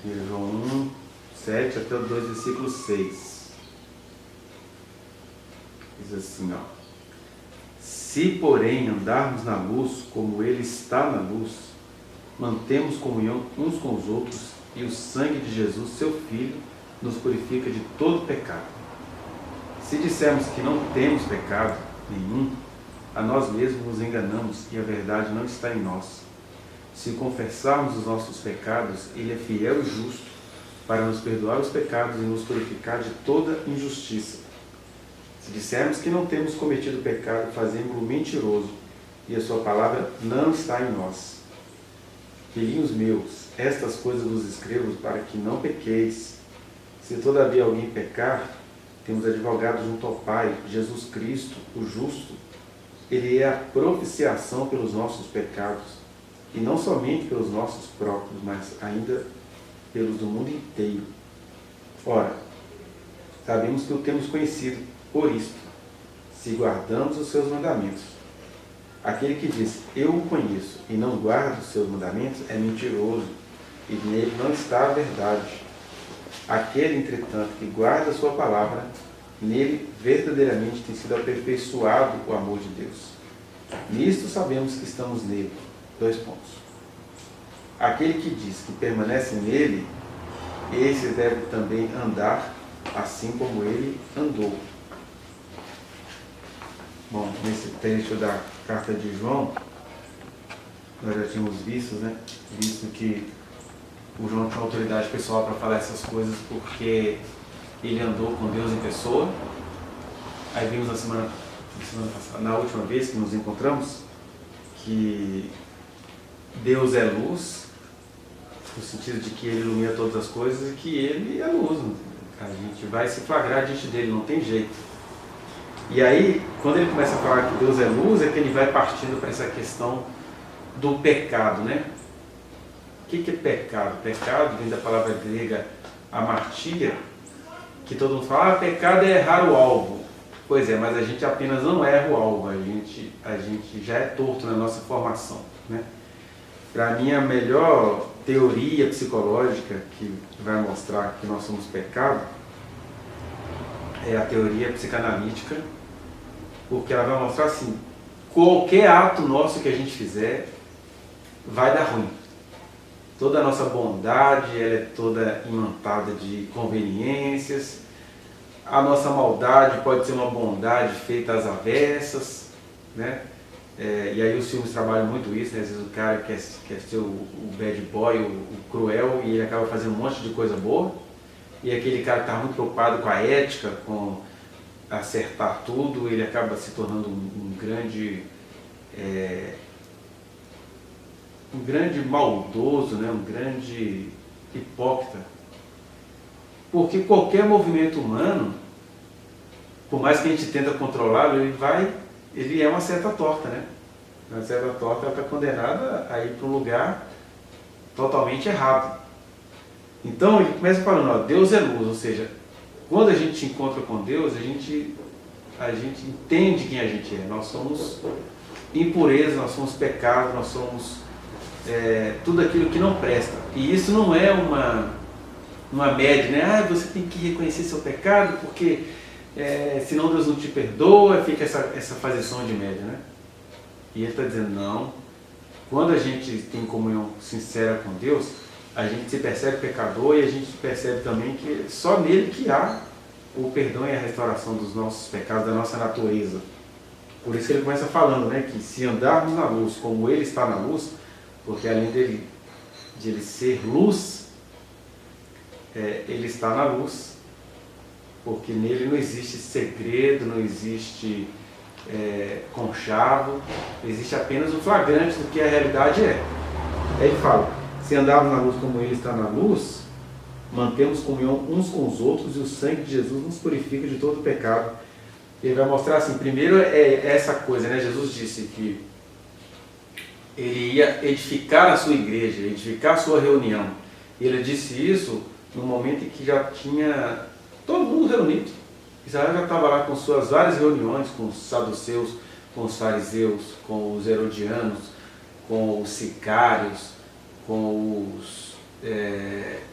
João 1, 7 até o 2, versículo 6. Diz assim, ó. Se, porém, andarmos na luz, como Ele está na luz, mantemos comunhão uns com os outros, e o sangue de Jesus, seu Filho, nos purifica de todo pecado. Se dissermos que não temos pecado nenhum, a nós mesmos nos enganamos e a verdade não está em nós. Se confessarmos os nossos pecados, Ele é fiel e justo para nos perdoar os pecados e nos purificar de toda injustiça. Se dissermos que não temos cometido pecado, fazemos-o mentiroso e a sua palavra não está em nós. Filhinhos meus, estas coisas vos escrevo para que não pequeis. Se todavia alguém pecar, temos advogado junto ao Pai, Jesus Cristo, o justo. Ele é a propiciação pelos nossos pecados, e não somente pelos nossos próprios, mas ainda pelos do mundo inteiro. Ora, sabemos que o temos conhecido por isto, se guardamos os seus mandamentos. Aquele que diz, eu o conheço, e não guarda os seus mandamentos, é mentiroso, e nele não está a verdade. Aquele, entretanto, que guarda a sua palavra, nele verdadeiramente tem sido aperfeiçoado o amor de Deus. Nisto sabemos que estamos nele. 2 pontos. Aquele que diz que permanece nele, esse deve também andar assim como ele andou. Bom, nesse trecho da carta de João, nós já tínhamos visto que o João tinha autoridade pessoal para falar essas coisas porque ele andou com Deus em pessoa. Aí vimos na semana passada, na última vez que nos encontramos, que Deus é luz, no sentido de que Ele ilumina todas as coisas e que Ele é luz. A gente vai se flagrar diante dele, não tem jeito. E aí, quando ele começa a falar que Deus é luz, é que ele vai partindo para essa questão do pecado, né? O que é pecado? Pecado vem da palavra grega amartia, que todo mundo fala, pecado é errar o alvo. Pois é, mas a gente apenas não erra o alvo, a gente já é torto na nossa formação, né? Para mim, a melhor teoria psicológica que vai mostrar que nós somos pecado é a teoria psicanalítica, porque ela vai mostrar assim, qualquer ato nosso que a gente fizer vai dar ruim. Toda a nossa bondade, ela é toda imantada de conveniências. A nossa maldade pode ser uma bondade feita às avessas, né? E aí os filmes trabalham muito isso, né? Às vezes o cara quer ser o bad boy, o cruel, e ele acaba fazendo um monte de coisa boa. E aquele cara que está muito preocupado com a ética, com acertar tudo, ele acaba se tornando um grande maldoso, né? Um grande hipócrita. Porque qualquer movimento humano, por mais que a gente tenta controlá-lo, ele é uma seta torta, né? Uma seta torta está condenada a ir para um lugar totalmente errado. Então ele começa falando, ó, Deus é luz, ou seja, quando a gente se encontra com Deus, a gente entende quem a gente é. Nós somos impureza, nós somos pecado, nós somos tudo aquilo que não presta. E isso não é uma média, né? Você tem que reconhecer seu pecado, porque senão Deus não te perdoa, fica essa fazição de média, né? E ele está dizendo, não, quando a gente tem comunhão sincera com Deus, a gente se percebe pecador e a gente percebe também que só nele que há o perdão e a restauração dos nossos pecados, da nossa natureza. Por isso que ele começa falando, né, que se andarmos na luz como ele está na luz, porque além de ele ser luz, ele está na luz, porque nele não existe segredo, não existe conchavo, existe apenas o flagrante do que a realidade é. Aí ele fala, se andarmos na luz como ele está na luz, mantemos comunhão uns com os outros e o sangue de Jesus nos purifica de todo pecado. Ele vai mostrar assim, primeiro essa coisa, né? Jesus disse que ele ia edificar a sua igreja, edificar a sua reunião. E ele disse isso no momento em que já tinha todo mundo reunido. Israel já estava lá com suas várias reuniões, com os saduceus, com os fariseus, com os herodianos, com os sicários, com os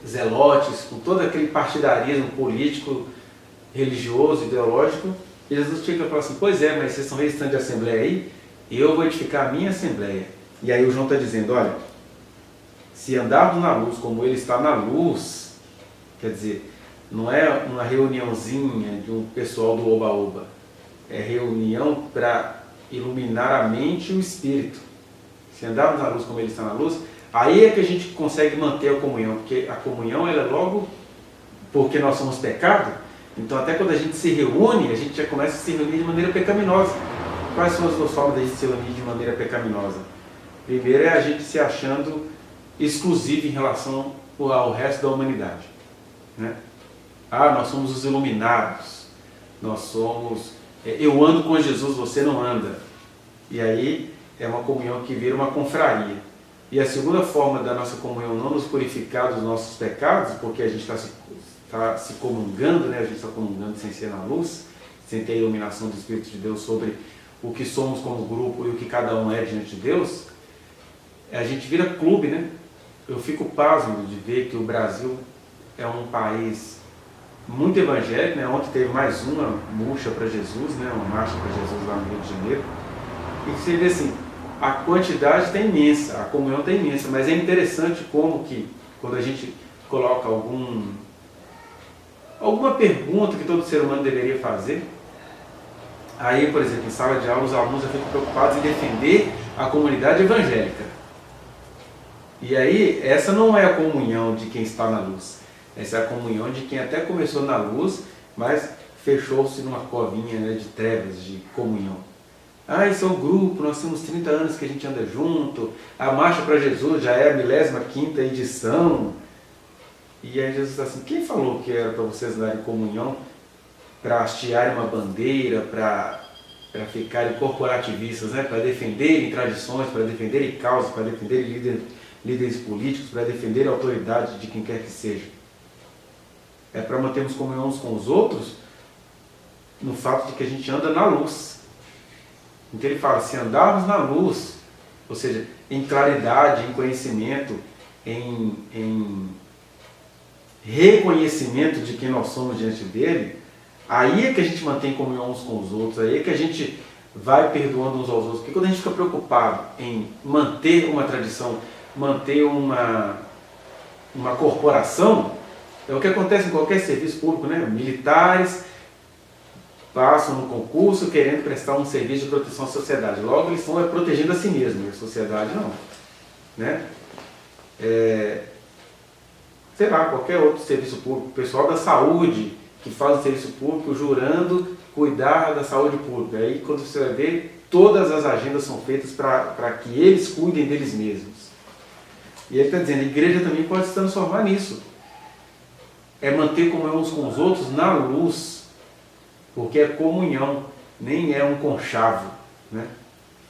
zelotes, com todo aquele partidarismo político, religioso, ideológico. E Jesus chega e fala assim, pois é, mas vocês estão registrando de assembleia aí, e eu vou edificar a minha assembleia. E aí o João está dizendo, olha, se andarmos na luz como ele está na luz, quer dizer, não é uma reuniãozinha de um pessoal do oba-oba, é reunião para iluminar a mente e o espírito. Se andarmos na luz como ele está na luz, aí é que a gente consegue manter a comunhão, porque a comunhão ela é logo porque nós somos pecado. Então até quando a gente se reúne, a gente já começa a se reunir de maneira pecaminosa. Quais são as duas formas de a gente se reunir de maneira pecaminosa? Primeiro é a gente se achando exclusivo em relação ao resto da humanidade, né? Ah, nós somos os iluminados, nós somos... eu ando com Jesus, você não anda. E aí é uma comunhão que vira uma confraria. E a segunda forma da nossa comunhão não nos purificar dos nossos pecados, porque a gente está se comungando, né? A gente está comungando sem ser na luz, sem ter a iluminação do Espírito de Deus sobre o que somos como grupo e o que cada um é diante de Deus, a gente vira clube, né? Eu fico pasmo de ver que o Brasil é um país muito evangélico, né? Ontem teve mais uma marcha para Jesus, né? Uma marcha para Jesus lá no Rio de Janeiro. E você vê assim, a quantidade está imensa, a comunhão está imensa, mas é interessante como que, quando a gente coloca alguma pergunta que todo ser humano deveria fazer, aí, por exemplo, em sala de aula, os alunos já ficam preocupados em defender a comunidade evangélica. E aí, essa não é a comunhão de quem está na luz. Essa é a comunhão de quem até começou na luz, mas fechou-se numa covinha, né, de trevas, de comunhão. Ah, isso é um grupo, nós temos 30 anos que a gente anda junto, a Marcha para Jesus já é a 15ª edição. E aí Jesus está assim, quem falou que era para vocês darem comunhão, para hastearem uma bandeira, para ficarem corporativistas, né, para defenderem tradições, para defenderem causas, para defenderem líderes políticos, para defender a autoridade de quem quer que seja? É para mantermos comunhão uns com os outros no fato de que a gente anda na luz. Então ele fala, se andarmos na luz, ou seja, em claridade, em conhecimento, em reconhecimento de quem nós somos diante dele, aí é que a gente mantém comunhão uns com os outros, aí é que a gente vai perdoando uns aos outros. Porque quando a gente fica preocupado em manter uma tradição, manter uma corporação, é o que acontece em qualquer serviço público, né? Militares passam no concurso querendo prestar um serviço de proteção à sociedade. Logo eles estão protegendo a si mesmos, a sociedade não, né? Sei lá, qualquer outro serviço público, o pessoal da saúde que faz o serviço público jurando cuidar da saúde pública. Aí quando você vai ver, todas as agendas são feitas para que eles cuidem deles mesmos. E ele está dizendo, a igreja também pode se transformar nisso. É manter comunhão uns com os outros na luz, porque é comunhão, nem é um conchavo, né?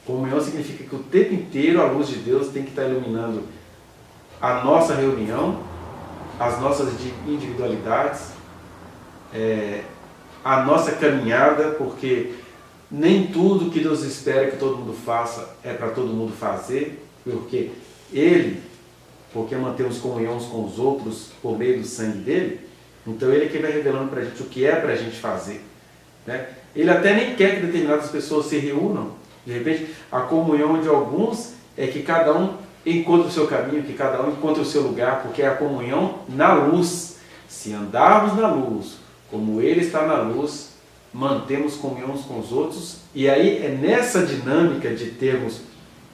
Comunhão significa que o tempo inteiro a luz de Deus tem que estar iluminando a nossa reunião, as nossas individualidades, a nossa caminhada, porque nem tudo que Deus espera que todo mundo faça é para todo mundo fazer, porque mantemos comunhão uns com os outros por meio do sangue dele, então ele é que vai revelando para a gente o que é para a gente fazer, né? Ele até nem quer que determinadas pessoas se reúnam. De repente, a comunhão de alguns é que cada um encontre o seu caminho, que cada um encontre o seu lugar, porque é a comunhão na luz. Se andarmos na luz, como ele está na luz, mantemos comunhão uns com os outros, e aí é nessa dinâmica de termos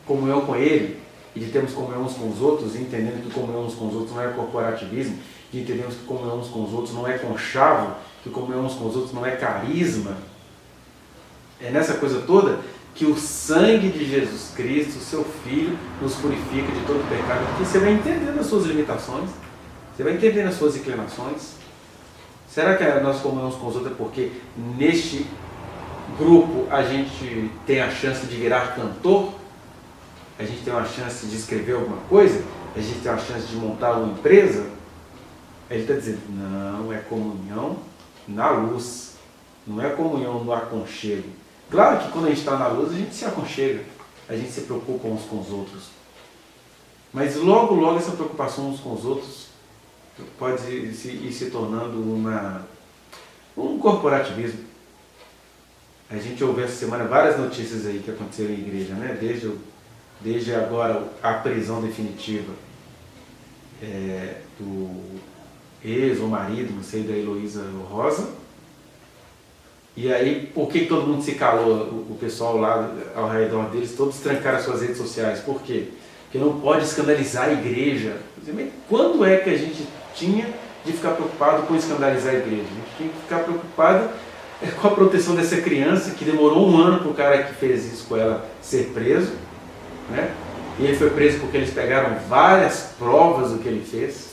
comunhão com ele, e de termos comunhão uns com os outros, e entendendo que comunhão uns com os outros não é corporativismo, de entendermos que comunhão uns com os outros não é conchavo, que comunhão uns com os outros não é carisma. É nessa coisa toda que o sangue de Jesus Cristo, seu Filho, nos purifica de todo pecado, porque você vai entendendo as suas limitações, você vai entendendo as suas inclinações. Será que a nossa comunhão uns com os outros é porque neste grupo a gente tem a chance de virar cantor? A gente tem uma chance de escrever alguma coisa? A gente tem uma chance de montar uma empresa? Ele está dizendo, não, é comunhão na luz, não é comunhão no aconchego. Claro que quando a gente está na luz, a gente se aconchega, a gente se preocupa uns com os outros. Mas logo, logo essa preocupação uns com os outros pode ir se tornando um corporativismo. A gente ouviu essa semana várias notícias aí que aconteceram em igreja, né? Desde agora a prisão definitiva do ex ou marido, não sei, da Heloísa Rosa. E aí, por que todo mundo se calou? O pessoal lá ao redor deles, todos trancaram as suas redes sociais. Por quê? Porque não pode escandalizar a igreja. Quando é que a gente tinha de ficar preocupado com escandalizar a igreja? A gente tinha que ficar preocupado com a proteção dessa criança, que demorou 1 ano para o cara que fez isso com ela ser preso, né? E ele foi preso porque eles pegaram várias provas do que ele fez.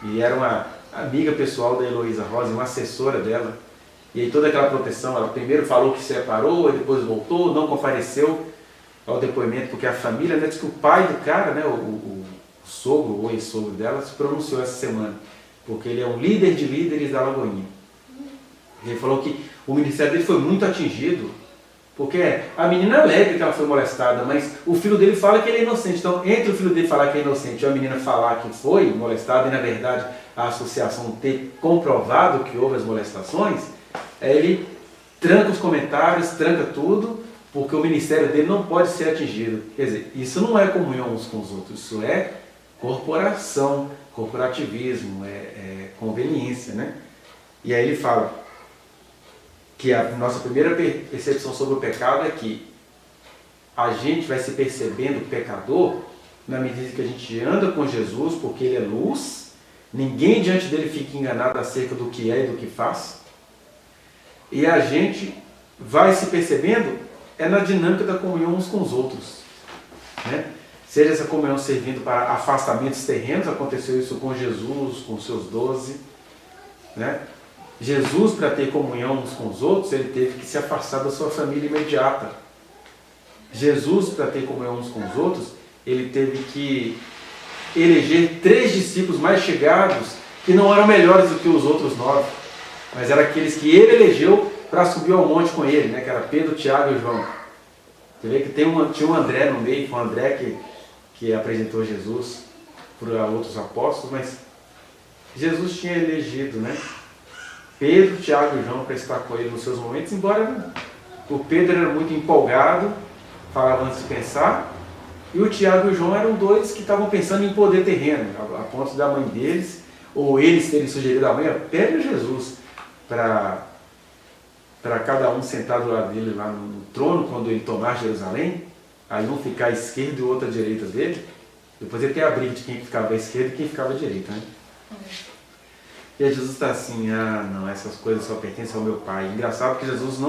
E era uma amiga pessoal da Heloísa Rosa, uma assessora dela. E aí toda aquela proteção, ela primeiro falou que se separou, e depois voltou, não compareceu ao depoimento, porque a família, né, diz que o pai do cara, né, o sogro ou ex-sogro dela, se pronunciou essa semana, porque ele é um líder de líderes da Lagoinha. Ele falou que o ministério dele foi muito atingido, porque a menina alega que ela foi molestada, mas o filho dele fala que ele é inocente. Então, entre o filho dele falar que é inocente e a menina falar que foi molestada, e na verdade a associação ter comprovado que houve as molestações, ele tranca os comentários, tranca tudo, porque o ministério dele não pode ser atingido. Quer dizer, isso não é comunhão uns com os outros, isso é corporação, corporativismo, é conveniência, né? E aí ele fala que a nossa primeira percepção sobre o pecado é que a gente vai se percebendo pecador na medida que a gente anda com Jesus, porque Ele é luz, ninguém diante dele fica enganado acerca do que é e do que faz, e a gente vai se percebendo na dinâmica da comunhão uns com os outros, né? Seja essa comunhão servindo para afastamentos terrenos, aconteceu isso com Jesus, com os seus 12, né? Jesus, para ter comunhão uns com os outros, ele teve que se afastar da sua família imediata. Jesus, para ter comunhão uns com os outros, ele teve que eleger 3 discípulos mais chegados, que não eram melhores do que os outros 9, mas eram aqueles que ele elegeu para subir ao monte com ele, né? Que era Pedro, Tiago e João. Você vê que tinha um André no meio, foi um André que apresentou Jesus para outros apóstolos, mas Jesus tinha elegido, né, Pedro, Tiago e João para estar com ele nos seus momentos, embora o Pedro era muito empolgado, falava antes de pensar, e o Tiago e o João eram 2 que estavam pensando em poder terreno, a ponto da mãe deles, ou eles terem sugerido à mãe, pede Jesus para cada um sentado do lado dele lá no trono, quando ele tomar Jerusalém, aí um ficar à esquerda e o outro à direita dele. Depois ele tem a briga de quem ficava à esquerda e quem ficava à direita, né? E aí Jesus está assim, não, essas coisas só pertencem ao meu Pai. Engraçado que Jesus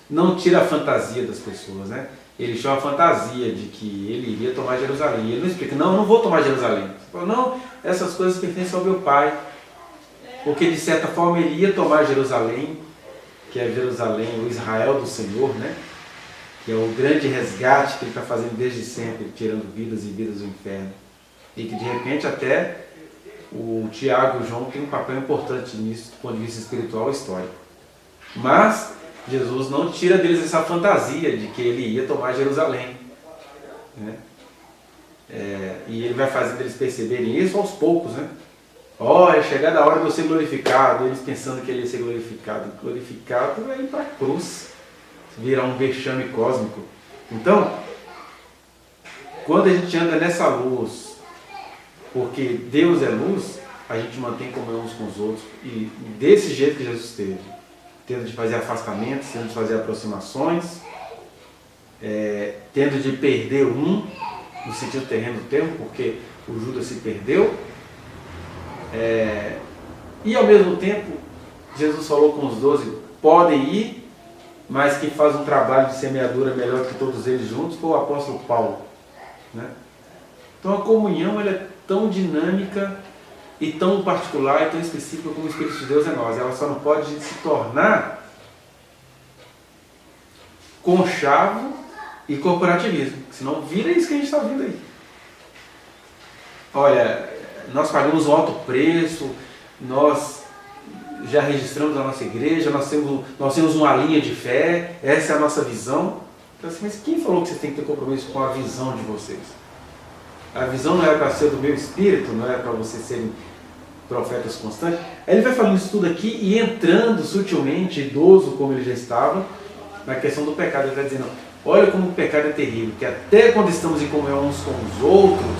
não tira a fantasia das pessoas, né? Ele chama a fantasia de que ele iria tomar Jerusalém. E ele não explica, não, eu não vou tomar Jerusalém. Ele fala, não, essas coisas pertencem ao meu Pai. Porque de certa forma ele ia tomar Jerusalém, que é Jerusalém, o Israel do Senhor, né? Que é o grande resgate que ele está fazendo desde sempre, tirando vidas e vidas do inferno. E que de repente até o Tiago e o João têm um papel importante nisso, do ponto de vista espiritual e histórico. Mas Jesus não tira deles essa fantasia de que ele ia tomar Jerusalém, né? E ele vai fazendo eles perceberem isso aos poucos, né? É chegada a hora de eu ser glorificado, eles pensando que ele ia ser glorificado. Glorificado é ir para a cruz, virar um vexame cósmico. Então, quando a gente anda nessa luz, porque Deus é luz, a gente mantém comunhão uns com os outros, e desse jeito que Jesus teve, tendo de fazer afastamentos, tendo de fazer aproximações, tendo de perder no sentido terreno do termo, porque o Judas se perdeu, e ao mesmo tempo Jesus falou com os 12, podem ir, mas quem faz um trabalho de semeadura melhor que todos eles juntos foi o apóstolo Paulo, né? Então a comunhão ela é tão dinâmica e tão particular e tão específica como o Espírito de Deus é nós. Ela só não pode se tornar conchavo e corporativismo, senão vira isso que a gente está vendo aí. Olha, nós pagamos um alto preço, nós já registramos a nossa igreja, nós temos uma linha de fé, essa é a nossa visão. Então, assim, mas quem falou que vocês têm que ter compromisso com a visão de vocês? A visão não era para ser do meu espírito, não era para vocês serem profetas constantes. Aí ele vai falando isso tudo aqui e entrando sutilmente, idoso como ele já estava, na questão do pecado. Ele está dizendo, olha como o pecado é terrível, que até quando estamos em comunhão uns com os outros,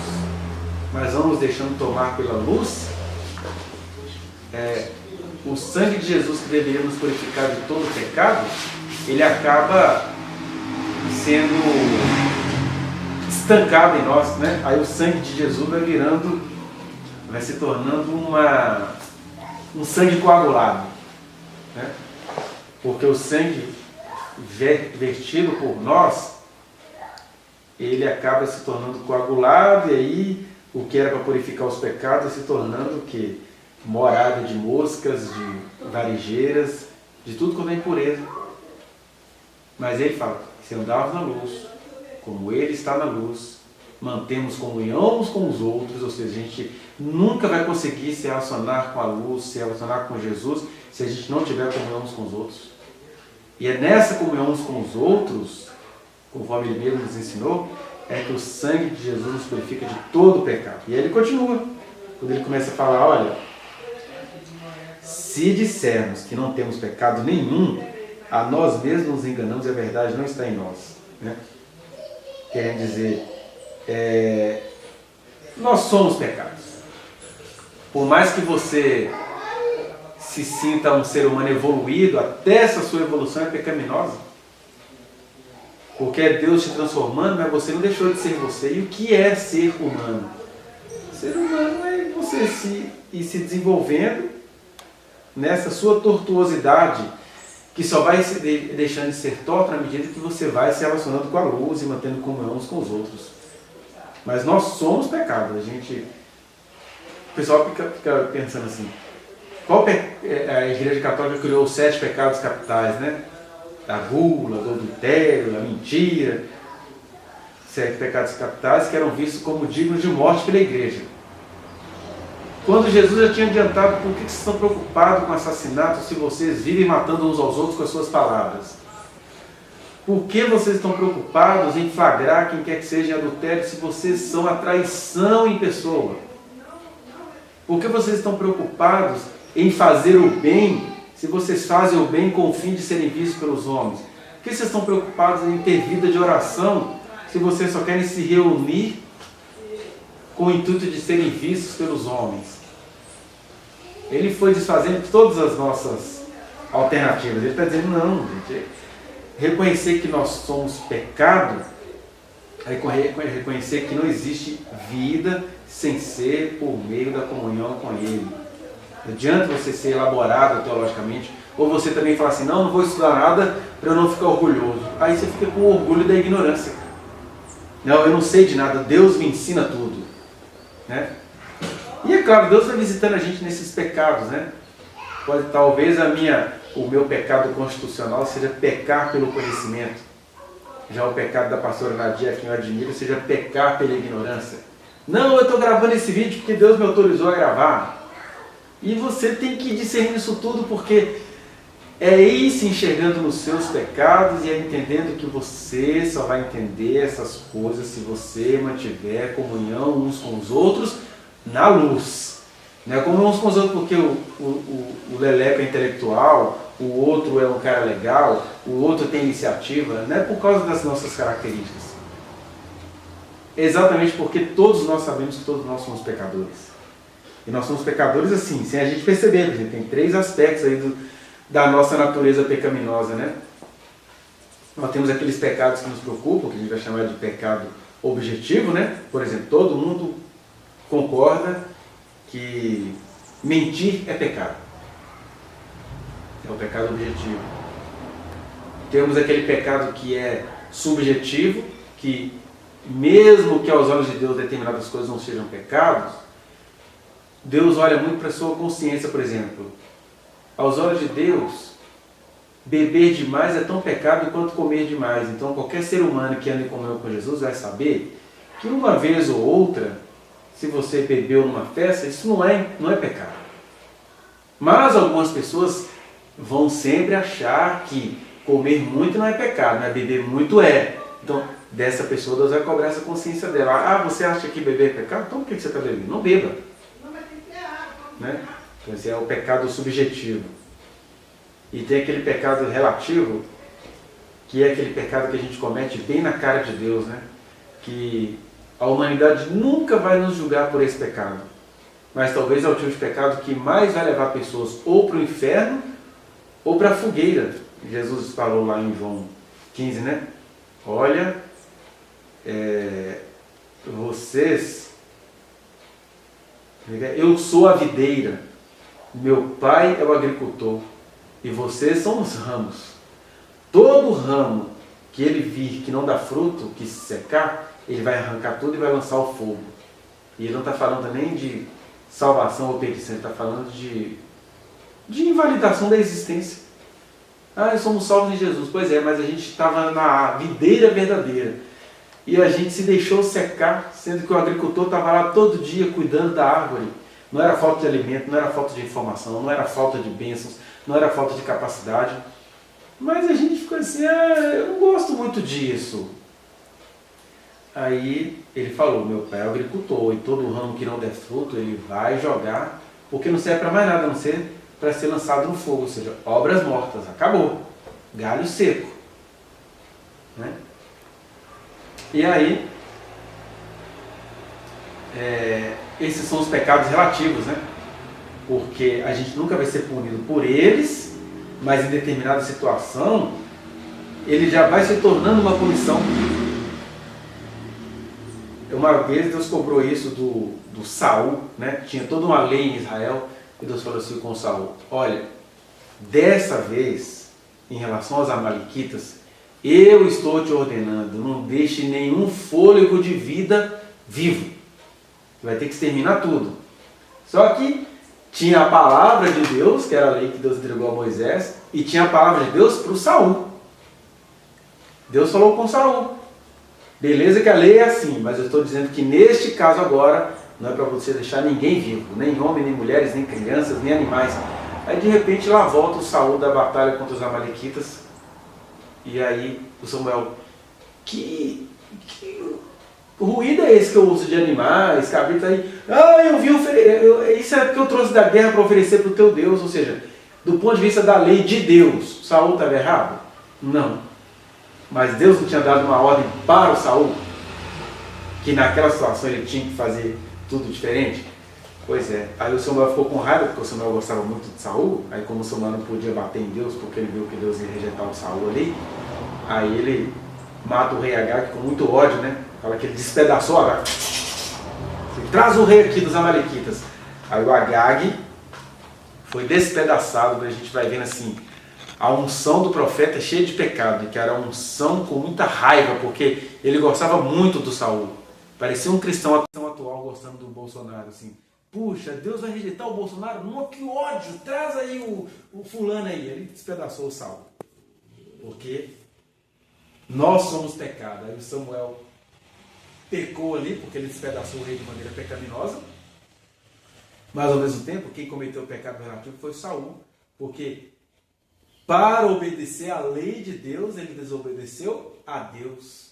mas vamos deixando tomar pela luz, o sangue de Jesus que deveria nos purificar de todo pecado, ele acaba sendo estancado em nós, né? Aí o sangue de Jesus vai se tornando um sangue coagulado, né? Porque o sangue vertido por nós, ele acaba se tornando coagulado, e aí o que era para purificar os pecados se tornando o quê? Morada de moscas, de varejeiras, de tudo quanto é impureza. Mas ele fala, se andarmos na luz, como ele está na luz, mantemos comunhão uns com os outros, ou seja, a gente nunca vai conseguir se relacionar com a luz, se relacionar com Jesus, se a gente não tiver comunhão uns com os outros. E é nessa comunhão uns com os outros, conforme ele mesmo nos ensinou, é que o sangue de Jesus nos purifica de todo o pecado. E aí ele continua, quando ele começa a falar, olha, se dissermos que não temos pecado nenhum, a nós mesmos nos enganamos e a verdade não está em nós, né? Querendo dizer, nós somos pecados. Por mais que você se sinta um ser humano evoluído, até essa sua evolução é pecaminosa. Porque é Deus te transformando, mas você não deixou de ser você. E o que é ser humano? Ser humano é você ir se desenvolvendo nessa sua tortuosidade, que só vai se deixando de ser torta na medida que você vai se relacionando com a luz e mantendo comunhão uns com os outros. Mas nós somos pecados. O pessoal fica pensando assim, a Igreja Católica criou os 7 pecados capitais, né? Da gula, do adultério, da mentira. 7 pecados capitais que eram vistos como dignos de morte pela Igreja. Quando Jesus já tinha adiantado, por que vocês estão preocupados com assassinato se vocês vivem matando uns aos outros com as suas palavras? Por que vocês estão preocupados em flagrar quem quer que seja em adultério se vocês são a traição em pessoa? Por que vocês estão preocupados em fazer o bem se vocês fazem o bem com o fim de serem vistos pelos homens? Por que vocês estão preocupados em ter vida de oração se vocês só querem se reunir com o intuito de serem vistos pelos homens? Ele foi desfazendo todas as nossas alternativas. Ele está dizendo, não, gente, reconhecer que nós somos pecado, é reconhecer que não existe vida sem ser por meio da comunhão com Ele. Não adianta você ser elaborado teologicamente, ou você também falar assim, não vou estudar nada para eu não ficar orgulhoso. Aí você fica com orgulho da ignorância. Não, eu não sei de nada, Deus me ensina tudo, né? E é claro, Deus vai visitando a gente nesses pecados, né? Talvez o meu pecado constitucional seja pecar pelo conhecimento. Já o pecado da pastora Nadia, quem eu admiro, seja pecar pela ignorância. Não, eu estou gravando esse vídeo porque Deus me autorizou a gravar. E você tem que discernir isso tudo, porque é ir se enxergando nos seus pecados e é entendendo que você só vai entender essas coisas se você mantiver comunhão uns com os outros na luz. Não é comunhão uns com os outros porque o Leleco é intelectual, o outro é um cara legal, o outro tem iniciativa, não é por causa das nossas características. É exatamente porque todos nós sabemos que todos nós somos pecadores. E nós somos pecadores assim, sem a gente perceber. A gente tem 3 aspectos aí da nossa natureza pecaminosa, né? Nós temos aqueles pecados que nos preocupam, que a gente vai chamar de pecado objetivo, né? Por exemplo, todo mundo concorda que mentir é pecado. É o pecado objetivo. Temos aquele pecado que é subjetivo, que mesmo que aos olhos de Deus determinadas coisas não sejam pecados, Deus olha muito para a sua consciência, por exemplo. Aos olhos de Deus, beber demais é tão pecado quanto comer demais. Então qualquer ser humano que anda em comunhão com Jesus vai saber que uma vez ou outra, se você bebeu numa festa, isso não é pecado. Mas algumas pessoas vão sempre achar que comer muito não é pecado, mas beber muito é. Então, dessa pessoa, Deus vai cobrar essa consciência dela. Ah, você acha que beber é pecado? Então por que você está bebendo? Não beba. Né? Então, esse é o pecado subjetivo. E tem aquele pecado relativo, que é aquele pecado que a gente comete bem na cara de Deus, né? Que a humanidade nunca vai nos julgar por esse pecado. Mas talvez é o tipo de pecado que mais vai levar pessoas ou para o inferno ou para a fogueira. Jesus falou lá em João 15, né? Olha, vocês... Eu sou a videira, meu pai é o agricultor e vocês são os ramos. Todo ramo que ele vir que não dá fruto, que se secar, ele vai arrancar tudo e vai lançar ao fogo. E ele não está falando nem de salvação ou perdição, ele está falando de invalidação da existência. Ah, somos salvos em Jesus. Pois é, mas a gente estava na videira verdadeira. E a gente se deixou secar, sendo que o agricultor estava lá todo dia cuidando da árvore. Não era falta de alimento, não era falta de informação, não era falta de bênçãos, não era falta de capacidade. Mas a gente ficou assim, eu não gosto muito disso. Aí ele falou, meu pai é agricultor, e todo ramo que não der fruto, ele vai jogar, porque não serve para mais nada, a não ser para ser lançado no fogo, ou seja, obras mortas, acabou, galho seco. Né? E aí, esses são os pecados relativos, né? Porque a gente nunca vai ser punido por eles, mas em determinada situação, ele já vai se tornando uma punição. Uma vez Deus cobrou isso do Saul, né? Tinha toda uma lei em Israel, e Deus falou assim com Saul, olha, dessa vez, em relação aos amalequitas, eu estou te ordenando, não deixe nenhum fôlego de vida vivo. Vai ter que exterminar tudo. Só que tinha a palavra de Deus, que era a lei que Deus entregou a Moisés, e tinha a palavra de Deus para o Saul. Deus falou com Saul. Beleza que a lei é assim, mas eu estou dizendo que neste caso agora, não é para você deixar ninguém vivo, nem homem, nem mulheres, nem crianças, nem animais. Aí de repente lá volta o Saul da batalha contra os amalequitas, e aí o Samuel, que ruído é esse que eu uso de animais, cabrito aí? Eu vi isso é porque eu trouxe da guerra para oferecer para o teu Deus, ou seja, do ponto de vista da lei de Deus, Saul estava errado? Não. Mas Deus não tinha dado uma ordem para o Saul, que naquela situação ele tinha que fazer tudo diferente? Pois é. Aí o Samuel ficou com raiva, porque o Samuel gostava muito de Saul, aí como o Samuel não podia bater em Deus, porque ele viu que Deus ia rejeitar o Saul ali, aí ele mata o rei Agag com muito ódio, né? Fala que ele despedaçou Agag. Traz o rei aqui dos amalequitas. Aí o Agag foi despedaçado, a gente vai vendo assim, a unção do profeta é cheia de pecado, que era uma unção com muita raiva, porque ele gostava muito do Saul. Parecia um cristão atual gostando do Bolsonaro, assim. Puxa, Deus vai rejeitar o Bolsonaro? Não, que ódio, traz aí o fulano aí. Ele despedaçou o Saul. Porque nós somos pecado. Aí o Samuel pecou ali, porque ele despedaçou o rei de maneira pecaminosa. Mas ao mesmo tempo, quem cometeu o pecado relativo foi Saul, porque para obedecer à lei de Deus, ele desobedeceu a Deus.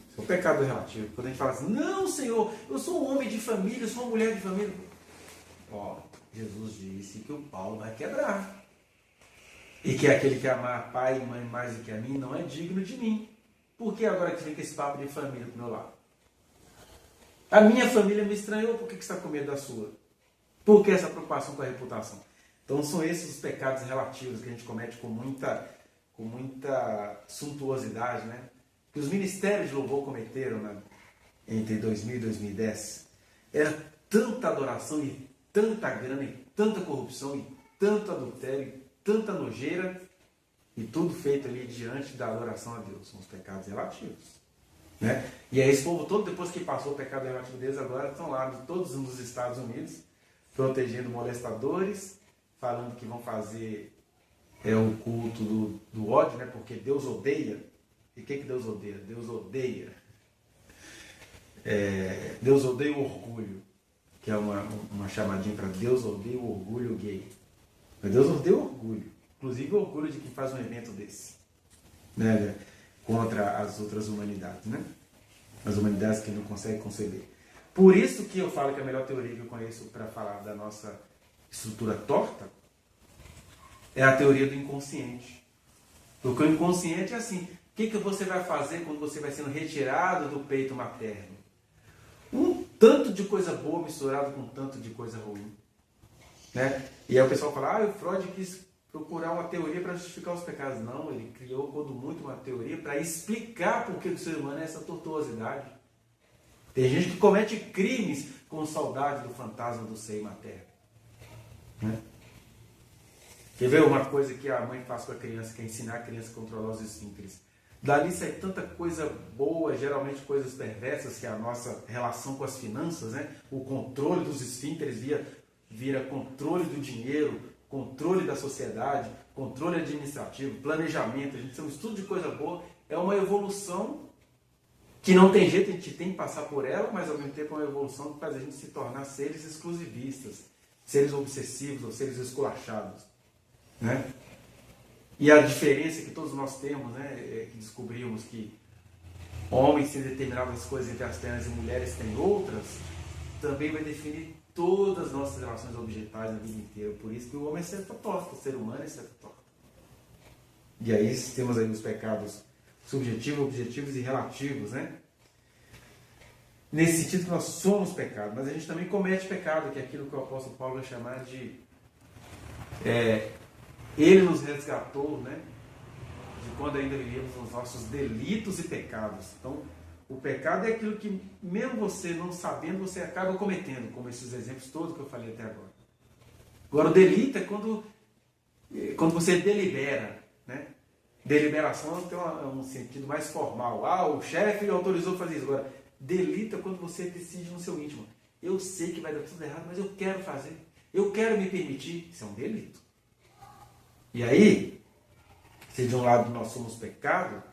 Isso é o pecado relativo. Quando a gente fala assim, não, Senhor, eu sou um homem de família, eu sou uma mulher de família. Ó, Jesus disse que o pau vai quebrar. E que aquele que amar pai e mãe mais do que a mim não é digno de mim. Por que agora que fica esse papo de família pro meu lado? A minha família me estranhou, por que você está com medo da sua? Por que essa preocupação com a reputação? Então são esses os pecados relativos que a gente comete com muita suntuosidade, né? Que os ministérios de louvor cometeram, né? Entre 2000 e 2010. Era tanta adoração e tanta grana e tanta corrupção e tanto adultério e tanta nojeira e tudo feito ali diante da adoração a Deus. São os pecados relativos. Né? E aí esse povo todo, depois que passou o pecado relativo deles, agora estão lá todos nos Estados Unidos, protegendo molestadores, falando que vão fazer o culto do ódio, né? Porque Deus odeia. E o que Deus odeia? Deus odeia. Deus odeia o orgulho, que é uma chamadinha para Deus odeia o orgulho gay. Mas Deus odeia o orgulho, inclusive o orgulho de quem faz um evento desse. Né? contra as outras humanidades, né? As humanidades que não conseguem conceber. Por isso que eu falo que a melhor teoria que eu conheço para falar da nossa estrutura torta é a teoria do inconsciente. Porque o inconsciente é assim: o que você vai fazer quando você vai sendo retirado do peito materno? Um tanto de coisa boa misturado com um tanto de coisa ruim. Né? E aí o pessoal fala, o Freud quis procurar uma teoria para justificar os pecados. Não, ele criou, quando muito, uma teoria para explicar por que o ser humano é essa tortuosidade. Tem gente que comete crimes com saudade do fantasma do seio materno. Né? Quer ver uma coisa que a mãe faz com a criança, que é ensinar a criança a controlar os esfíncteres? Dali sai tanta coisa boa, geralmente coisas perversas, que é a nossa relação com as finanças, né? O controle dos esfíncteres vira controle do dinheiro, controle da sociedade, controle administrativo, planejamento. A gente tem um estudo de coisa boa, é uma evolução que não tem jeito, a gente tem que passar por ela, mas ao mesmo tempo é uma evolução que faz a gente se tornar seres exclusivistas, seres obsessivos ou seres esculachados. Né? E a diferença que todos nós temos, né, é que descobrimos que homens têm determinadas coisas entre as pernas e mulheres têm outras, também vai definir todas as nossas relações objetais na vida inteira. Por isso que o homem é seta torta, o ser humano é seta torta. E aí temos aí os pecados subjetivos, objetivos e relativos, né? Nesse sentido que nós somos pecado, mas a gente também comete pecado, que é aquilo que o apóstolo Paulo vai chamar de... ele nos resgatou, né? De quando ainda vivíamos nos nossos delitos e pecados. Então, o pecado é aquilo que, mesmo você não sabendo, você acaba cometendo, como esses exemplos todos que eu falei até agora. Agora, o delito é quando você delibera, né? Deliberação tem um sentido mais formal. O chefe autorizou fazer isso. Agora, delito é quando você decide no seu íntimo. Eu sei que vai dar tudo errado, mas eu quero fazer. Eu quero me permitir. Isso é um delito. E aí, se de um lado nós somos pecado,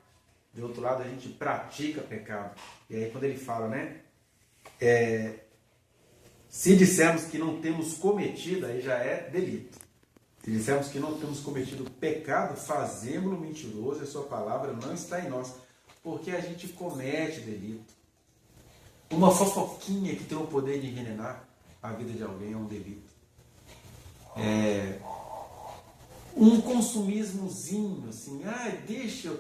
de outro lado a gente pratica pecado. E aí quando ele fala, né? Se dissermos que não temos cometido, aí já é delito. Se dissermos que não temos cometido pecado, fazemos-lo mentiroso e a sua palavra não está em nós. Porque a gente comete delito. Uma fofoquinha que tem o poder de envenenar a vida de alguém é um delito. Um consumismozinho, assim, deixa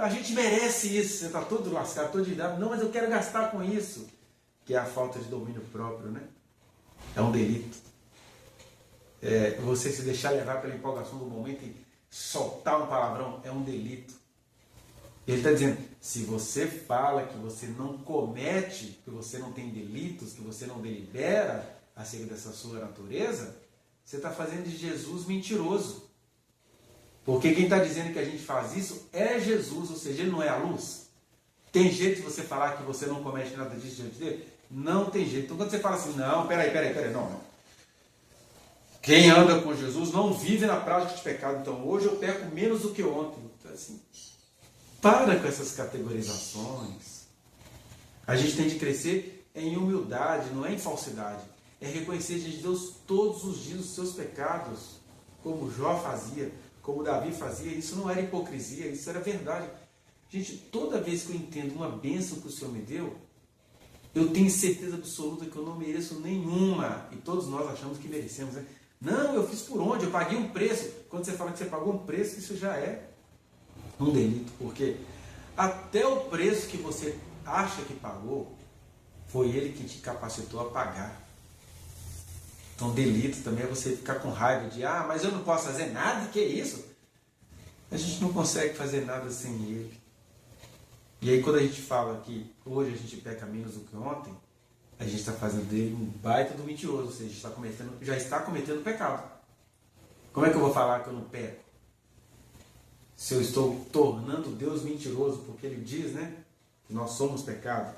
a gente merece isso, você está todo lascado, todo endividado, não, mas eu quero gastar com isso, que é a falta de domínio próprio, né? É um delito. Você se deixar levar pela empolgação do momento e soltar um palavrão é um delito. Ele está dizendo, se você fala que você não comete, que você não tem delitos, que você não delibera acerca dessa sua natureza, você está fazendo de Jesus mentiroso. Porque quem está dizendo que a gente faz isso é Jesus, ou seja, ele não é a luz. Tem jeito de você falar que você não comete nada disso diante dele? Não tem jeito. Então quando você fala assim, não, peraí, não. Quem anda com Jesus não vive na prática de pecado, então hoje eu peco menos do que ontem. Então, assim, para com essas categorizações. A gente tem de crescer em humildade, não é em falsidade. É reconhecer diante de Deus todos os dias os seus pecados, como Jó fazia, como Davi fazia. Isso não era hipocrisia, isso era verdade. Gente, toda vez que eu entendo uma bênção que o Senhor me deu, eu tenho certeza absoluta que eu não mereço nenhuma. E todos nós achamos que merecemos, né? Não, eu fiz por onde? Eu paguei um preço. Quando você fala que você pagou um preço, isso já é um delito. Porque até o preço que você acha que pagou, foi ele que te capacitou a pagar. Então, delito também é você ficar com raiva de, mas eu não posso fazer nada, que é isso? A gente não consegue fazer nada sem ele. E aí, quando a gente fala que hoje a gente peca menos do que ontem, a gente está fazendo dele um baita do mentiroso, ou seja, já está cometendo pecado. Como é que eu vou falar que eu não peco? Se eu estou tornando Deus mentiroso, porque ele diz, né, que nós somos pecado.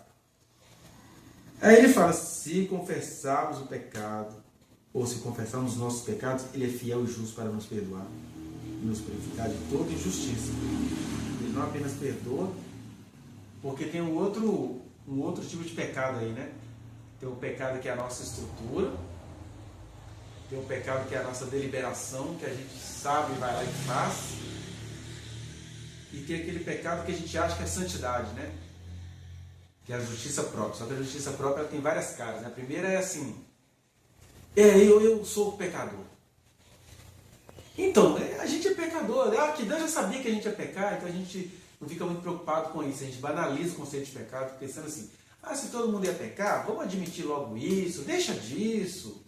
Aí ele fala, se confessarmos o pecado, ou se confessarmos os nossos pecados, ele é fiel e justo para nos perdoar e nos purificar de toda injustiça. Ele não apenas perdoa, porque tem um outro tipo de pecado aí, né? Tem o pecado que é a nossa estrutura, tem o pecado que é a nossa deliberação, que a gente sabe, vai lá e faz. e tem aquele pecado que a gente acha que é santidade, né? Que é a justiça própria. Só que a justiça própria ela tem várias caras, né? A primeira é assim, eu sou o pecador. Então, a gente é pecador, que Deus já sabia que a gente ia pecar, então a gente não fica muito preocupado com isso, a gente banaliza o conceito de pecado, pensando assim, se todo mundo ia pecar, vamos admitir logo isso, deixa disso.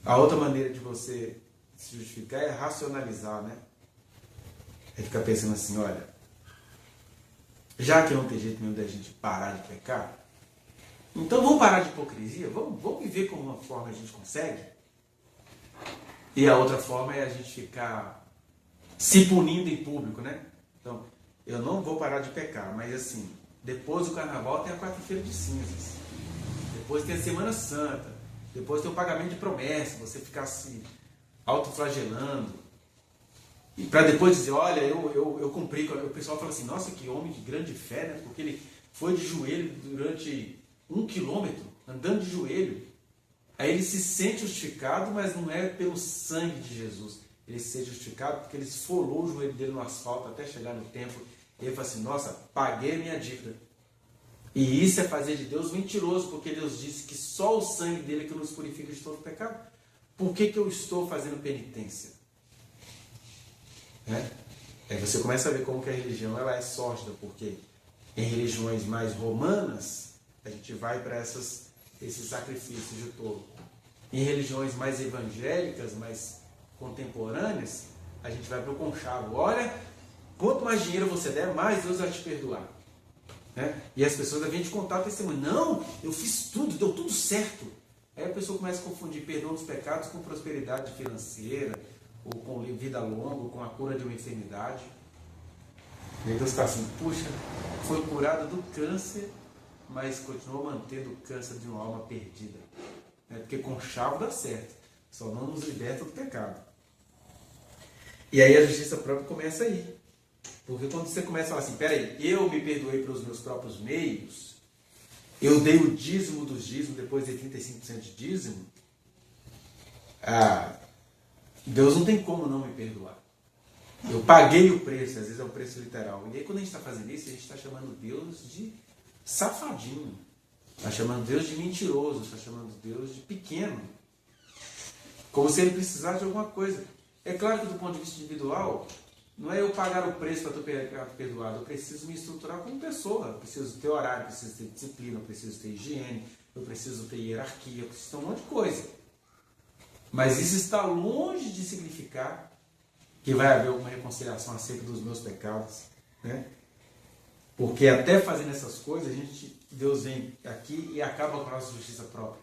A outra maneira de você se justificar é racionalizar, né? É ficar pensando assim, olha, já que não tem jeito nenhum da gente parar de pecar, então vamos parar de hipocrisia, vamos viver como uma forma a gente consegue. E a outra forma é a gente ficar se punindo em público, né? Então, eu não vou parar de pecar, mas assim, depois do carnaval tem a quarta-feira de cinzas, depois tem a Semana Santa, depois tem o pagamento de promessa, você ficar se autoflagelando, e para depois dizer, olha, eu cumpri. O pessoal fala assim, nossa, que homem de grande fé, né? Porque ele foi de joelho durante 1 quilômetro, andando de joelho. Aí ele se sente justificado, mas não é pelo sangue de Jesus. Ele se sente justificado porque ele esfolou o joelho dele no asfalto até chegar no templo. E ele fala assim, nossa, paguei a minha dívida. E isso é fazer de Deus mentiroso, porque Deus disse que só o sangue dele é que nos purifica de todo pecado. Por que eu estou fazendo penitência? Aí você começa a ver como que a religião ela é sórdida, porque em religiões mais romanas, a gente vai para esses sacrifícios de tolo. Em religiões mais evangélicas, mais contemporâneas, a gente vai para o conchavo. Olha, quanto mais dinheiro você der, mais Deus vai te perdoar. E as pessoas vêm te contar o testemunho. Não, eu fiz tudo, deu tudo certo. Aí a pessoa começa a confundir perdão dos pecados com prosperidade financeira, ou com vida longa, ou com a cura de uma enfermidade. E aí Deus está assim, puxa, foi curado do câncer, mas continuou mantendo o câncer de uma alma perdida. Porque conchavo dá certo, só não nos liberta do pecado. E aí a justiça própria começa aí. Porque quando você começa a falar assim, peraí, eu me perdoei pelos meus próprios meios, eu dei o dízimo dos dízimos depois de 35% de dízimo, Deus não tem como não me perdoar. Eu paguei o preço, às vezes é o preço literal. E aí quando a gente está fazendo isso, a gente está chamando Deus de safadinho. Está chamando Deus de mentiroso, está chamando Deus de pequeno. Como se ele precisasse de alguma coisa. É claro que do ponto de vista individual, não é eu pagar o preço para tu ficar perdoado. Eu preciso me estruturar como pessoa. Eu preciso ter horário, eu preciso ter disciplina, eu preciso ter higiene, eu preciso ter hierarquia, eu preciso ter um monte de coisa. Mas isso está longe de significar que vai haver uma reconciliação acerca dos meus pecados. Porque até fazendo essas coisas, Deus vem aqui e acaba com a nossa justiça própria.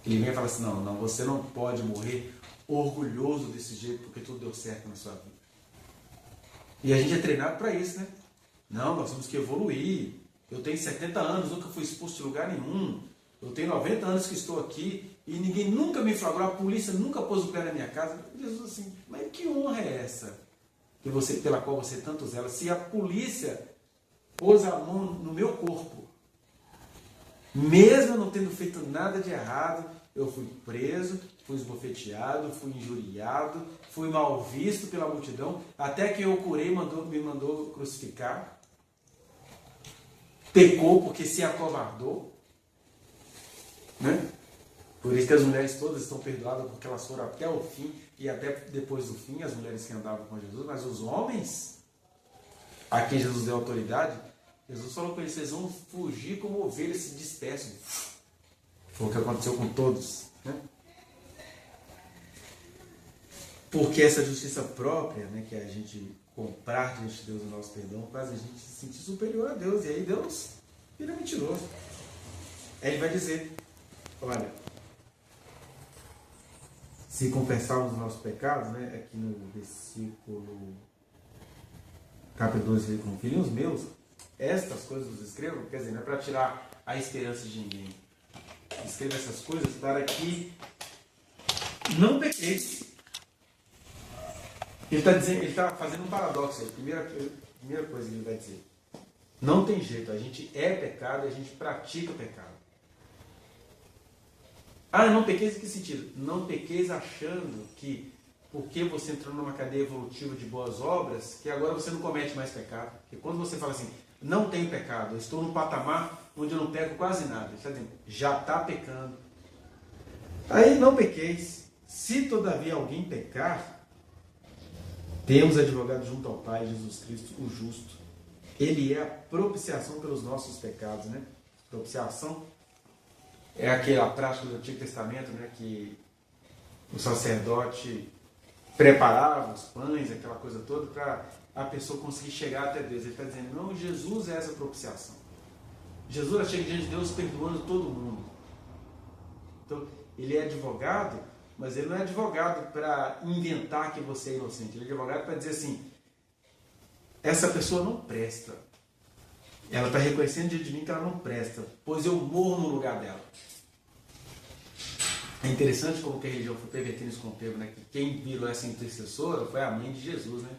Ele vem e fala assim, não, você não pode morrer orgulhoso desse jeito porque tudo deu certo na sua vida. E a gente é treinado para isso, né? Não, nós temos que evoluir. Eu tenho 70 anos, nunca fui expulso de lugar nenhum. Eu tenho 90 anos que estou aqui e ninguém nunca me flagrou, a polícia nunca pôs o pé na minha casa. Jesus assim, mas que honra é essa? Pela qual você tanto zela? Se a polícia pôs a mão no meu corpo, mesmo não tendo feito nada de errado, eu fui preso, fui esbofeteado, fui injuriado, fui mal visto pela multidão, até que eu curei, me mandou crucificar. Pecou porque se acovardou. Por isso que as mulheres todas estão perdoadas, porque elas foram até o fim, e até depois do fim, as mulheres que andavam com Jesus, mas os homens, a quem Jesus deu autoridade, Jesus falou para eles, vocês vão fugir como ovelhas se dispersam. Foi o que aconteceu com todos. Porque essa justiça própria, que a gente comprar diante de Deus o nosso perdão, faz a gente se sentir superior a Deus. E aí Deus vira mentiroso. Aí ele vai dizer, olha, se confessarmos os nossos pecados, aqui no versículo capítulo 12, com filhinhos meus, estas coisas vos escrevo, quer dizer, não é para tirar a esperança de ninguém. Escreva essas coisas para que não pequeis. Ele está fazendo um paradoxo aí. Primeira coisa que ele vai dizer. Não tem jeito, a gente é pecado e a gente pratica o pecado. Não pequeis em que sentido? Não pequeis achando que porque você entrou numa cadeia evolutiva de boas obras, que agora você não comete mais pecado. Porque quando você fala assim, não tenho pecado, eu estou num patamar onde eu não peco quase nada, ele está dizendo, já está pecando. Aí não pequeis, se todavia alguém pecar, temos advogado junto ao Pai, Jesus Cristo, o justo. Ele é a propiciação pelos nossos pecados, né? Propiciação é aquela prática do Antigo Testamento, né, que o sacerdote preparava os pães, aquela coisa toda, para a pessoa conseguir chegar até Deus. Ele está dizendo, não, Jesus é essa propiciação. Jesus chega diante de Deus perdoando todo mundo. Então, ele é advogado, mas ele não é advogado para inventar que você é inocente. Ele é advogado para dizer assim, essa pessoa não presta. Ela está reconhecendo diante de mim que ela não presta, pois eu morro no lugar dela. É interessante como que a religião foi pervertendo isso com o tempo, né? Que quem virou essa intercessora foi a mãe de Jesus, né?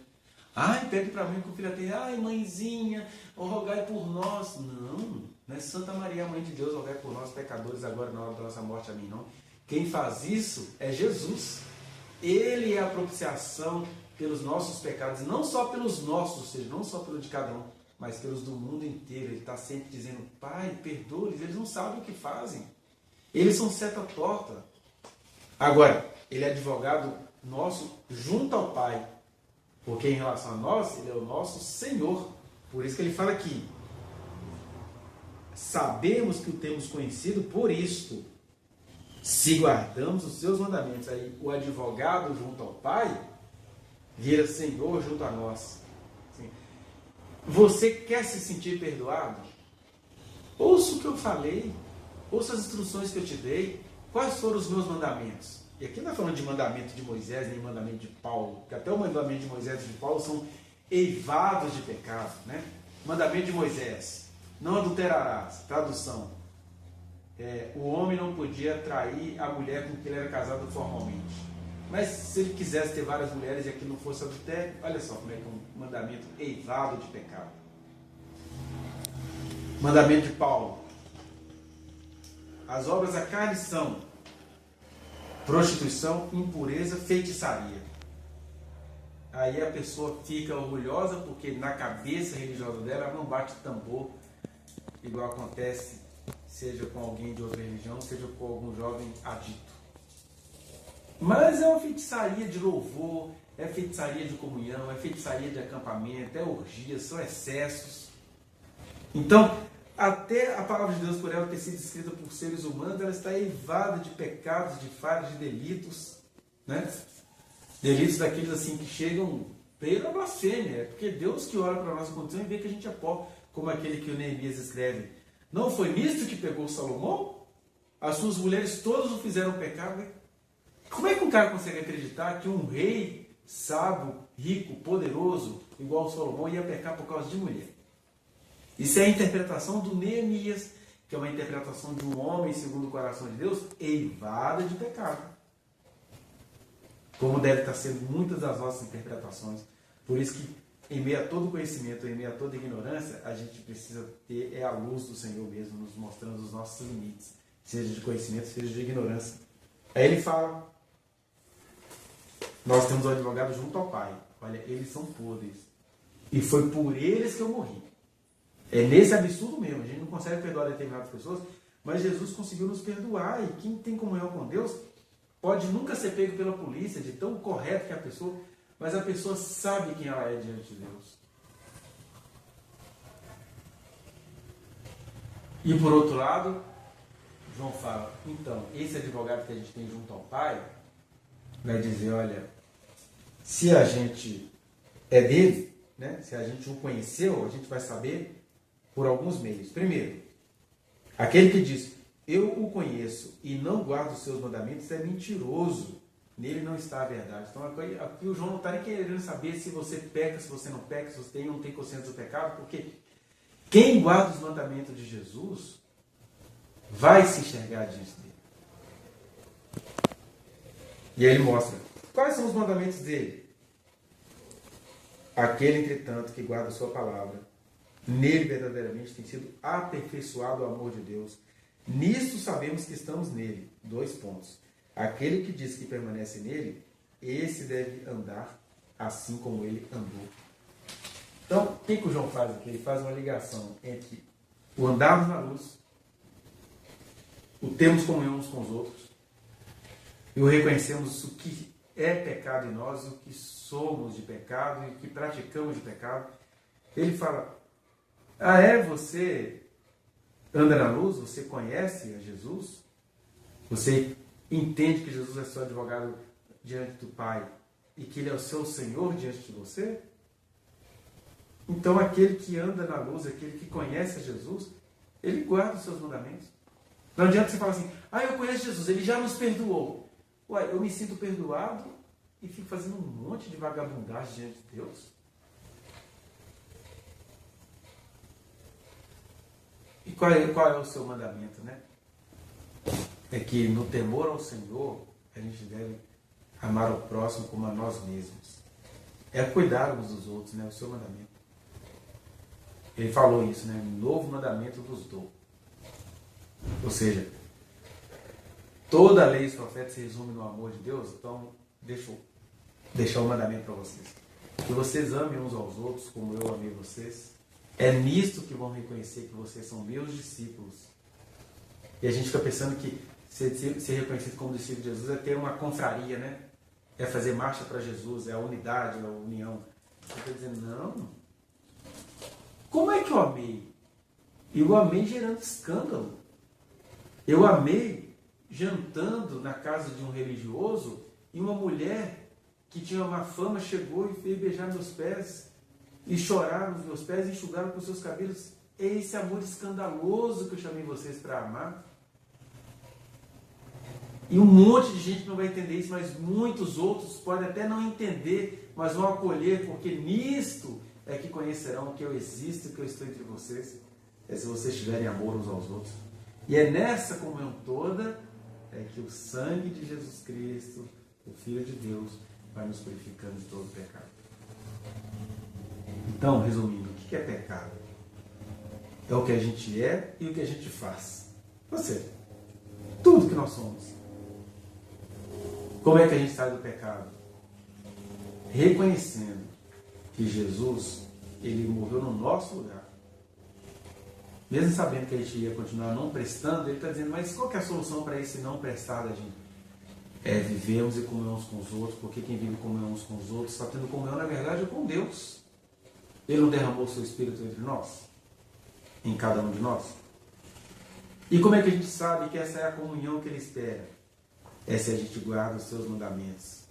Ai, pede para mim que o filho tem. Ai, mãezinha, rogai por nós. Não, não é Santa Maria, mãe de Deus, rogai por nós, pecadores, agora na hora da nossa morte, amém, não. Quem faz isso é Jesus. Ele é a propiciação pelos nossos pecados, não só pelos nossos, ou seja, não só pelo de cada um, mas pelos do mundo inteiro. Ele está sempre dizendo, Pai, perdoa-lhes, eles não sabem o que fazem. Eles são seta torta. Agora, ele é advogado nosso junto ao Pai, porque em relação a nós, ele é o nosso Senhor. Por isso que ele fala aqui, sabemos que o temos conhecido por isto, se guardamos os seus mandamentos. Aí o advogado junto ao Pai vira Senhor junto a nós. Você quer se sentir perdoado? Ouça o que eu falei, ouça as instruções que eu te dei. Quais foram os meus mandamentos? E aqui não é falando de mandamento de Moisés, nem mandamento de Paulo, porque até o mandamento de Moisés e de Paulo são eivados de pecado, né? Mandamento de Moisés, não adulterarás, tradução. O homem não podia trair a mulher com quem ele era casado formalmente. Mas se ele quisesse ter várias mulheres e aquilo não fosse adultério, olha só como é que é um mandamento eivado de pecado. Mandamento de Paulo. As obras da carne são prostituição, impureza, feitiçaria. Aí a pessoa fica orgulhosa porque na cabeça religiosa dela ela não bate tambor, igual acontece seja com alguém de outra religião, seja com algum jovem adito. Mas é uma feitiçaria de louvor, é feitiçaria de comunhão, é feitiçaria de acampamento, é orgia, são excessos. Então, até a palavra de Deus, por ela ter sido escrita por seres humanos, ela está eivada de pecados, de falhas, de delitos, né? Delitos daqueles assim que chegam pela blasfêmia, porque Deus que olha para a nossa condição e vê que a gente é pobre, como aquele que o Neemias escreve. Não foi nisto que pegou Salomão? As suas mulheres todas o fizeram pecado. Como é que um cara consegue acreditar que um rei sábio, rico, poderoso, igual Salomão, ia pecar por causa de mulher? Isso é a interpretação do Neemias, que é uma interpretação de um homem segundo o coração de Deus, eivada de pecado. Como deve estar sendo muitas das nossas interpretações. Por isso que, em meio a todo conhecimento, em meio a toda ignorância, a gente precisa ter a luz do Senhor mesmo, nos mostrando os nossos limites, seja de conhecimento, seja de ignorância. Aí ele fala, nós temos um advogado junto ao Pai. Olha, eles são podres. E foi por eles que eu morri. É nesse absurdo mesmo. A gente não consegue perdoar determinadas pessoas, mas Jesus conseguiu nos perdoar. E quem tem comunhão com Deus pode nunca ser pego pela polícia, de tão correto que é a pessoa, mas a pessoa sabe quem ela é diante de Deus. E por outro lado, João fala, então, esse advogado que a gente tem junto ao Pai, vai dizer, olha, se a gente é dele, né, se a gente o conheceu, a gente vai saber por alguns meios. Primeiro, aquele que diz, eu o conheço e não guardo os seus mandamentos, é mentiroso. Nele não está a verdade. Então aqui o João não está nem querendo saber se você peca, se você não peca, se você tem ou não tem consciência do pecado, porque quem guarda os mandamentos de Jesus vai se enxergar diante dele. E aí ele mostra, quais são os mandamentos dele? Aquele, entretanto, que guarda a sua palavra, nele verdadeiramente tem sido aperfeiçoado o amor de Deus. Nisto sabemos que estamos nele. 2 pontos. Aquele que diz que permanece nele, esse deve andar assim como ele andou. Então, o que o João faz aqui? Ele faz uma ligação entre o andarmos na luz, o termos comunhão uns com os outros, e o reconhecemos o que é pecado em nós, o que somos de pecado e o que praticamos de pecado. Ele fala, você anda na luz, você conhece a Jesus, você entende que Jesus é seu advogado diante do Pai e que Ele é o seu Senhor diante de você? Então aquele que anda na luz, aquele que conhece a Jesus, ele guarda os seus mandamentos. Não adianta você falar assim, eu conheço Jesus, ele já nos perdoou. Eu me sinto perdoado e fico fazendo um monte de vagabundagem diante de Deus. E qual é o seu mandamento, né? É que no temor ao Senhor, a gente deve amar o próximo como a nós mesmos. É cuidar uns dos outros, né? O seu mandamento. Ele falou isso, né? Novo mandamento vos dou. Ou seja, toda a lei dos profetas se resume no amor de Deus. Então, deixa eu deixar um mandamento para vocês. Que vocês amem uns aos outros como eu amei vocês. É nisto que vão reconhecer que vocês são meus discípulos. E a gente fica pensando que ser reconhecido como discípulo de Jesus é ter uma confraria, né? É fazer marcha para Jesus, é a unidade, é a união. Você está dizendo, não. Como é que eu amei? Eu amei gerando escândalo. Eu amei jantando na casa de um religioso e uma mulher que tinha uma fama chegou e veio beijar meus pés e chorar nos meus pés e enxugaram com os seus cabelos. É esse amor escandaloso que eu chamei vocês para amar. E um monte de gente não vai entender isso, mas muitos outros podem até não entender, mas vão acolher, porque nisto é que conhecerão que eu existo e que eu estou entre vocês. É se vocês tiverem amor uns aos outros. E é nessa comunhão toda que o sangue de Jesus Cristo, o Filho de Deus, vai nos purificando de todo pecado. Então, resumindo, o que é pecado? É o que a gente é e o que a gente faz. Você. Tudo que nós somos. Como é que a gente sai do pecado? Reconhecendo que Jesus, ele morreu no nosso lugar. Mesmo sabendo que a gente ia continuar não prestando, ele está dizendo, mas qual que é a solução para esse não prestar da gente? É vivermos e comunhão uns com os outros, porque quem vive comunhão uns com os outros está tendo comunhão, na verdade, com Deus. Ele não derramou o seu Espírito entre nós? Em cada um de nós? E como é que a gente sabe que essa é a comunhão que ele espera? É se a gente guarda os seus mandamentos.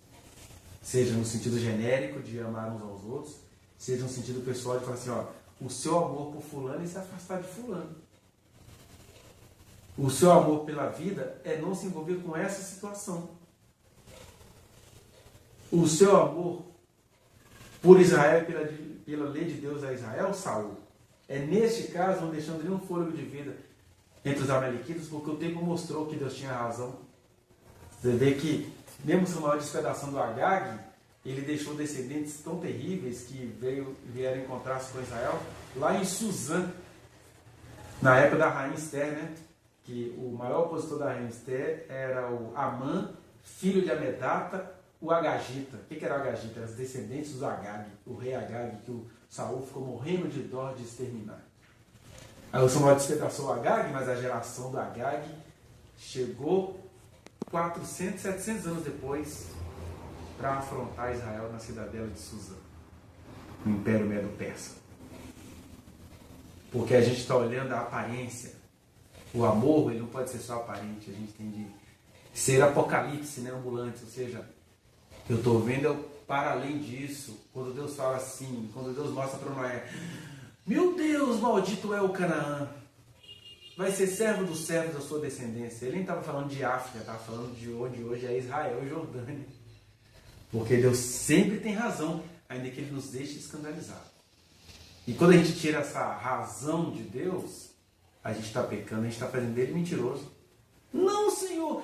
Seja no sentido genérico de amar uns aos outros, seja no sentido pessoal de falar assim, o seu amor por fulano é se afastar de fulano. O seu amor pela vida é não se envolver com essa situação. O seu amor por Israel e pela lei de Deus a Israel, Saul, é neste caso não deixando nenhum fôlego de vida entre os amalequitas, porque o tempo mostrou que Deus tinha razão. Você vê que, mesmo com a maior despedação do Agag, ele deixou descendentes tão terríveis que vieram encontrar-se com Israel lá em Suzã, na época da rainha Esther, né? Que o maior opositor da rainha Esther era o Amã, filho de Amedata, o Agagita. O que era o Agagita? Eram os descendentes do Agag, o rei Agag, que o Saul ficou morrendo de dó de exterminar. Aí o Samuel despedaçou o Agag, mas a geração do Agag chegou 400, 700 anos depois para afrontar Israel na cidadela de Suzã, no Império Medo-Persa. Porque a gente está olhando a aparência. O amor, ele não pode ser só aparente, a gente tem de ser apocalipse, né, ambulante, ou seja, eu estou vendo para além disso. Quando Deus fala assim, quando Deus mostra para Noé, meu Deus, maldito é o Canaã, vai ser servo dos servos da sua descendência. Ele nem estava falando de África, estava falando de onde hoje é Israel e Jordânia. Porque Deus sempre tem razão, ainda que Ele nos deixe escandalizar. E quando a gente tira essa razão de Deus, a gente está pecando, a gente está fazendo dele mentiroso. Não, Senhor,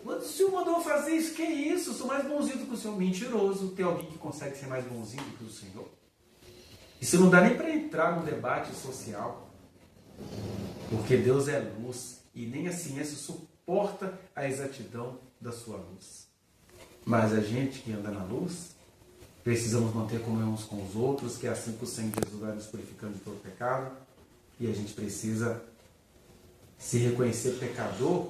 o Senhor mandou fazer isso, que é isso? Eu sou mais bonzinho do que o Senhor. Mentiroso. Tem alguém que consegue ser mais bonzinho do que o Senhor? Isso não dá nem para entrar no debate social. Porque Deus é luz e nem a ciência suporta a exatidão da sua luz. Mas a gente que anda na luz, precisamos manter comunhão uns com os outros, que é assim que o Senhor Jesus vai nos purificando de todo pecado. E a gente precisa se reconhecer pecador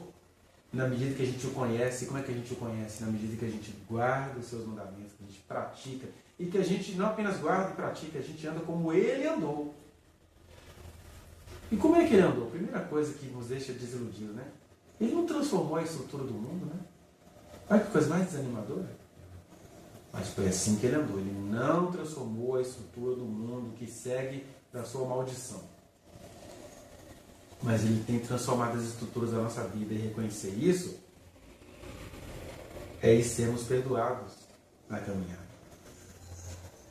na medida que a gente o conhece. Como é que a gente o conhece? Na medida que a gente guarda os seus mandamentos, que a gente pratica. E que a gente não apenas guarda e pratica, a gente anda como ele andou. E como é que ele andou? Primeira coisa que nos deixa desiludido, né? Ele não transformou a estrutura do mundo, né? Olha que coisa mais desanimadora. Mas foi assim que ele andou. Ele não transformou a estrutura do mundo que segue da sua maldição. Mas ele tem transformado as estruturas da nossa vida, e reconhecer isso é ir sermos perdoados na caminhada.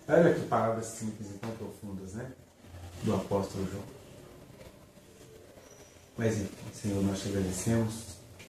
Olha que palavras simples e tão profundas, né? Do apóstolo João. Mas enfim, Senhor, nós te agradecemos